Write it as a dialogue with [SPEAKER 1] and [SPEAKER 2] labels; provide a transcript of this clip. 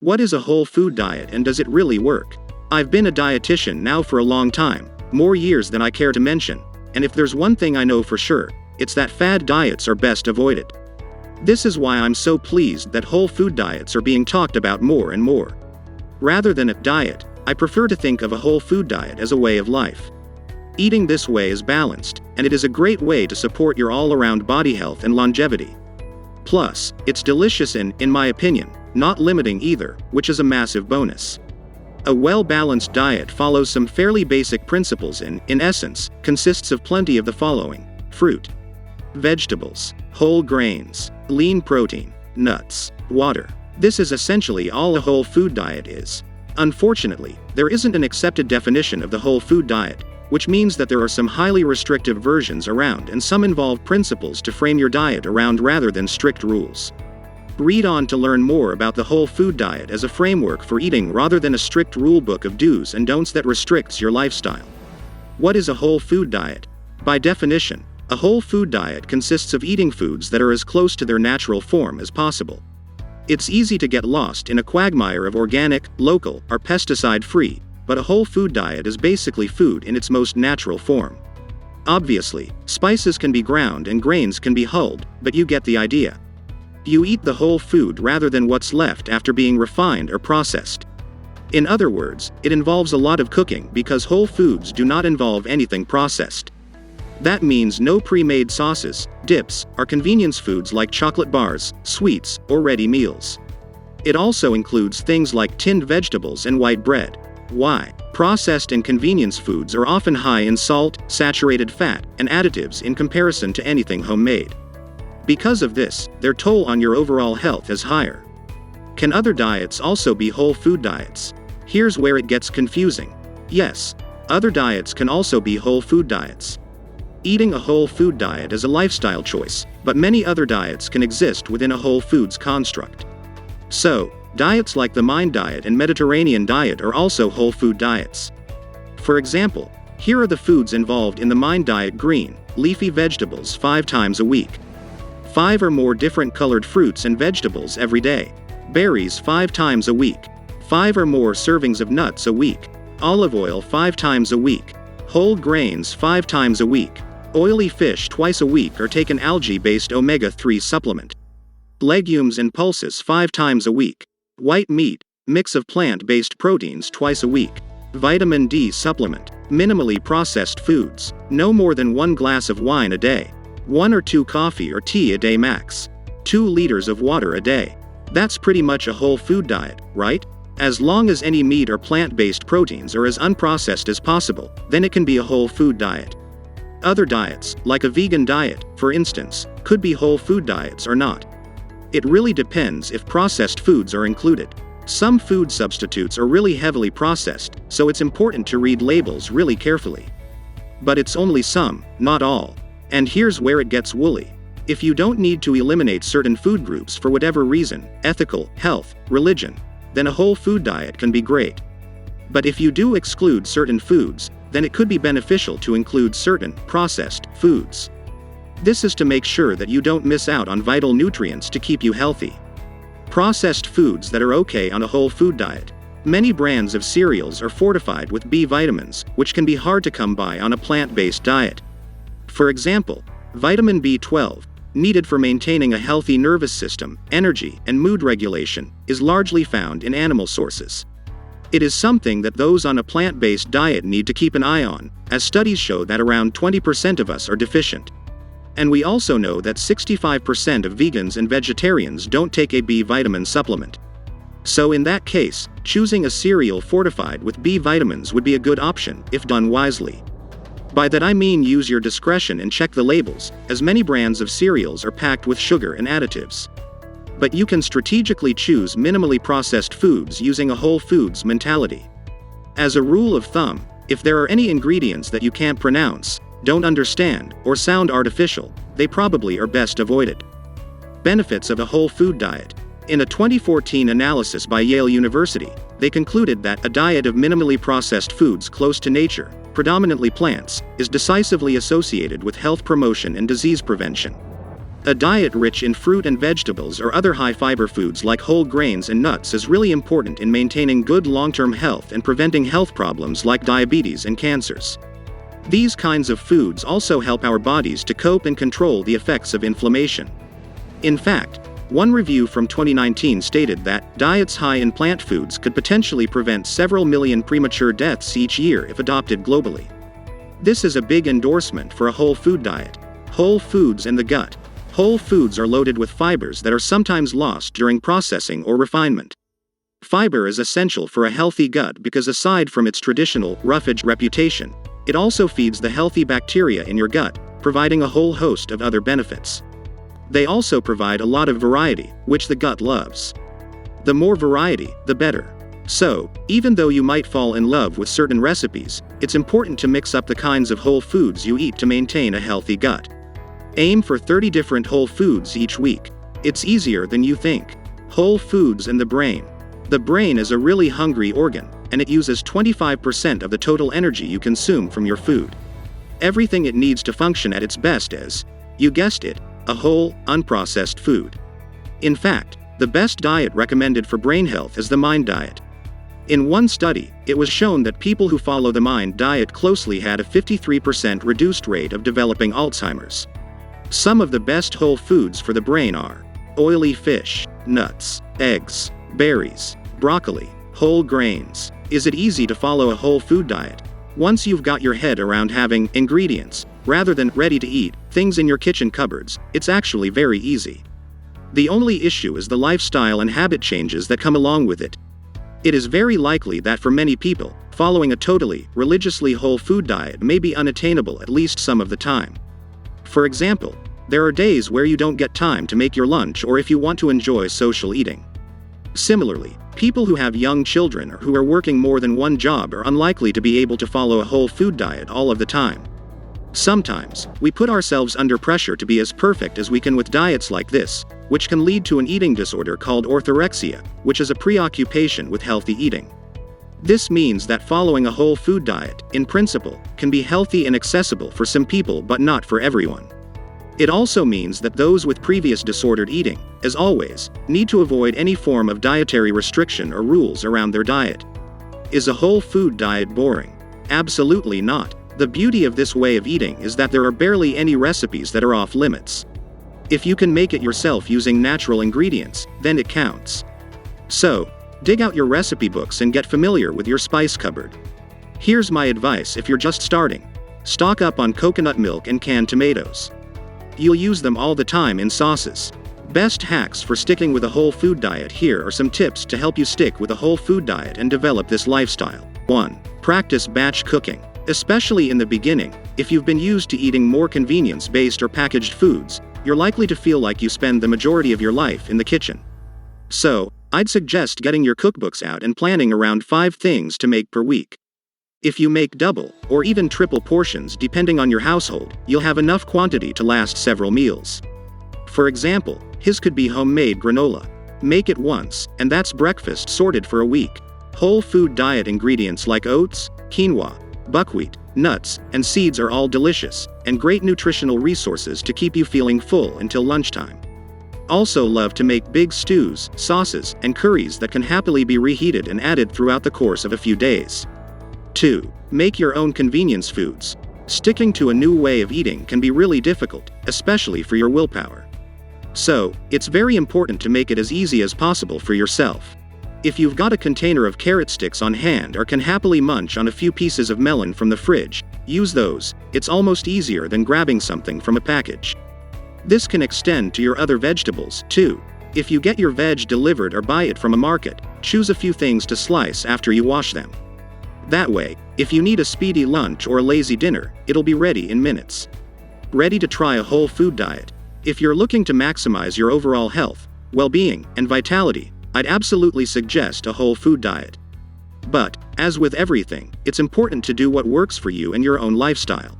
[SPEAKER 1] What is a whole food diet and does it really work? I've been a dietitian now for a long time, more years than I care to mention, and if there's one thing I know for sure, it's that fad diets are best avoided. This is why I'm so pleased that whole food diets are being talked about more and more. Rather than a diet, I prefer to think of a whole food diet as a way of life. Eating this way is balanced, and it is a great way to support your all-around body health and longevity. Plus, it's delicious and, in my opinion, not limiting either, which is a massive bonus. A well-balanced diet follows some fairly basic principles and, in essence, consists of plenty of the following: fruit, vegetables, whole grains, lean protein, nuts, water. This is essentially all a whole food diet is. Unfortunately, there isn't an accepted definition of the whole food diet, which means that there are some highly restrictive versions around and some involve principles to frame your diet around rather than strict rules. Read on to learn more about the whole food diet as a framework for eating rather than a strict rulebook of do's and don'ts that restricts your lifestyle. What is a whole food diet? By definition, a whole food diet consists of eating foods that are as close to their natural form as possible. It's easy to get lost in a quagmire of organic, local, or pesticide-free, but a whole food diet is basically food in its most natural form. Obviously, spices can be ground and grains can be hulled, but you get the idea. You eat the whole food rather than what's left after being refined or processed. In other words, it involves a lot of cooking because whole foods do not involve anything processed. That means no pre-made sauces, dips, or convenience foods like chocolate bars, sweets, or ready meals. It also includes things like tinned vegetables and white bread. Why? Processed and convenience foods are often high in salt, saturated fat, and additives in comparison to anything homemade. Because of this, their toll on your overall health is higher. Can other diets also be whole food diets? Here's where it gets confusing. Yes, other diets can also be whole food diets. Eating a whole food diet is a lifestyle choice, but many other diets can exist within a whole foods construct. So, diets like the Mind Diet and Mediterranean Diet are also whole food diets. For example, here are the foods involved in the Mind Diet: green, leafy vegetables 5 times a week. 5 or more different colored fruits and vegetables every day. Berries 5 times a week. 5 or more servings of nuts a week. Olive oil 5 times a week. Whole grains 5 times a week. Oily fish twice a week or take an algae-based omega-3 supplement. Legumes and pulses 5 times a week. White meat, mix of plant-based proteins twice a week. Vitamin D supplement. Minimally processed foods. No more than 1 glass of wine a day. 1 or 2 coffee or tea a day max. 2 liters of water a day. That's pretty much a whole food diet, right? As long as any meat or plant-based proteins are as unprocessed as possible, then it can be a whole food diet. Other diets, like a vegan diet, for instance, could be whole food diets or not. It really depends if processed foods are included. Some food substitutes are really heavily processed, so it's important to read labels really carefully. But it's only some, not all. And here's where it gets woolly. If you don't need to eliminate certain food groups for whatever reason, ethical, health, religion, then a whole food diet can be great. But if you do exclude certain foods, then it could be beneficial to include certain processed foods. This is to make sure that you don't miss out on vital nutrients to keep you healthy. Processed foods that are okay on a whole food diet. Many brands of cereals are fortified with B vitamins, which can be hard to come by on a plant-based diet. For example, vitamin B12, needed for maintaining a healthy nervous system, energy, and mood regulation, is largely found in animal sources. It is something that those on a plant-based diet need to keep an eye on, as studies show that around 20% of us are deficient. And we also know that 65% of vegans and vegetarians don't take a B vitamin supplement. So in that case, choosing a cereal fortified with B vitamins would be a good option, if done wisely. By that I mean use your discretion and check the labels, as many brands of cereals are packed with sugar and additives. But you can strategically choose minimally processed foods using a whole foods mentality. As a rule of thumb, if there are any ingredients that you can't pronounce, don't understand, or sound artificial, they probably are best avoided. Benefits of a whole food diet. In a 2014 analysis by Yale University, they concluded that a diet of minimally processed foods close to nature, predominantly plants, is decisively associated with health promotion and disease prevention. A diet rich in fruit and vegetables or other high-fiber foods like whole grains and nuts is really important in maintaining good long-term health and preventing health problems like diabetes and cancers. These kinds of foods also help our bodies to cope and control the effects of inflammation. In fact, one review from 2019 stated that diets high in plant foods could potentially prevent several million premature deaths each year if adopted globally. This is a big endorsement for a whole food diet. Whole foods and the gut. Whole foods are loaded with fibers that are sometimes lost during processing or refinement. Fiber is essential for a healthy gut because aside from its traditional roughage reputation, it also feeds the healthy bacteria in your gut, providing a whole host of other benefits. They also provide a lot of variety, which the gut loves. The more variety, the better. So, even though you might fall in love with certain recipes, it's important to mix up the kinds of whole foods you eat to maintain a healthy gut. Aim for 30 different whole foods each week. It's easier than you think. Whole foods and the brain. The brain is a really hungry organ, and it uses 25% of the total energy you consume from your food. Everything it needs to function at its best is, you guessed it, a whole, unprocessed food. In fact, the best diet recommended for brain health is the MIND diet. In one study, it was shown that people who follow the MIND diet closely had a 53% reduced rate of developing Alzheimer's. Some of the best whole foods for the brain are oily fish, nuts, eggs, berries, broccoli, whole grains. Is it easy to follow a whole food diet? Once you've got your head around having ingredients, rather than ready-to-eat things in your kitchen cupboards, it's actually very easy. The only issue is the lifestyle and habit changes that come along with it. It is very likely that for many people, following a totally, religiously whole food diet may be unattainable at least some of the time. For example, there are days where you don't get time to make your lunch or if you want to enjoy social eating. Similarly, people who have young children or who are working more than one job are unlikely to be able to follow a whole food diet all of the time. Sometimes, we put ourselves under pressure to be as perfect as we can with diets like this, which can lead to an eating disorder called orthorexia, which is a preoccupation with healthy eating. This means that following a whole food diet, in principle, can be healthy and accessible for some people but not for everyone. It also means that those with previous disordered eating, as always, need to avoid any form of dietary restriction or rules around their diet. Is a whole food diet boring? Absolutely not. The beauty of this way of eating is that there are barely any recipes that are off limits. If you can make it yourself using natural ingredients, then it counts. So, dig out your recipe books and get familiar with your spice cupboard. Here's my advice if you're just starting. Stock up on coconut milk and canned tomatoes. You'll use them all the time in sauces. Best hacks for sticking with a whole food diet. Here are some tips to help you stick with a whole food diet and develop this lifestyle. 1. Practice batch cooking. Especially in the beginning, if you've been used to eating more convenience-based or packaged foods, you're likely to feel like you spend the majority of your life in the kitchen. So, I'd suggest getting your cookbooks out and planning around 5 things to make per week. If you make double, or even triple portions depending on your household, you'll have enough quantity to last several meals. For example, his could be homemade granola. Make it once, and that's breakfast sorted for a week. Whole food diet ingredients like oats, quinoa, buckwheat, nuts, and seeds are all delicious, and great nutritional resources to keep you feeling full until lunchtime. Also love to make big stews, sauces, and curries that can happily be reheated and added throughout the course of a few days. 2. Make your own convenience foods. Sticking to a new way of eating can be really difficult, especially for your willpower. So, it's very important to make it as easy as possible for yourself. If you've got a container of carrot sticks on hand or can happily munch on a few pieces of melon from the fridge, use those. It's almost easier than grabbing something from a package. This can extend to your other vegetables, too. If you get your veg delivered or buy it from a market, choose a few things to slice after you wash them. That way, if you need a speedy lunch or a lazy dinner, it'll be ready in minutes. Ready to try a whole food diet? If you're looking to maximize your overall health, well-being, and vitality, I'd absolutely suggest a whole food diet. But, as with everything, it's important to do what works for you and your own lifestyle.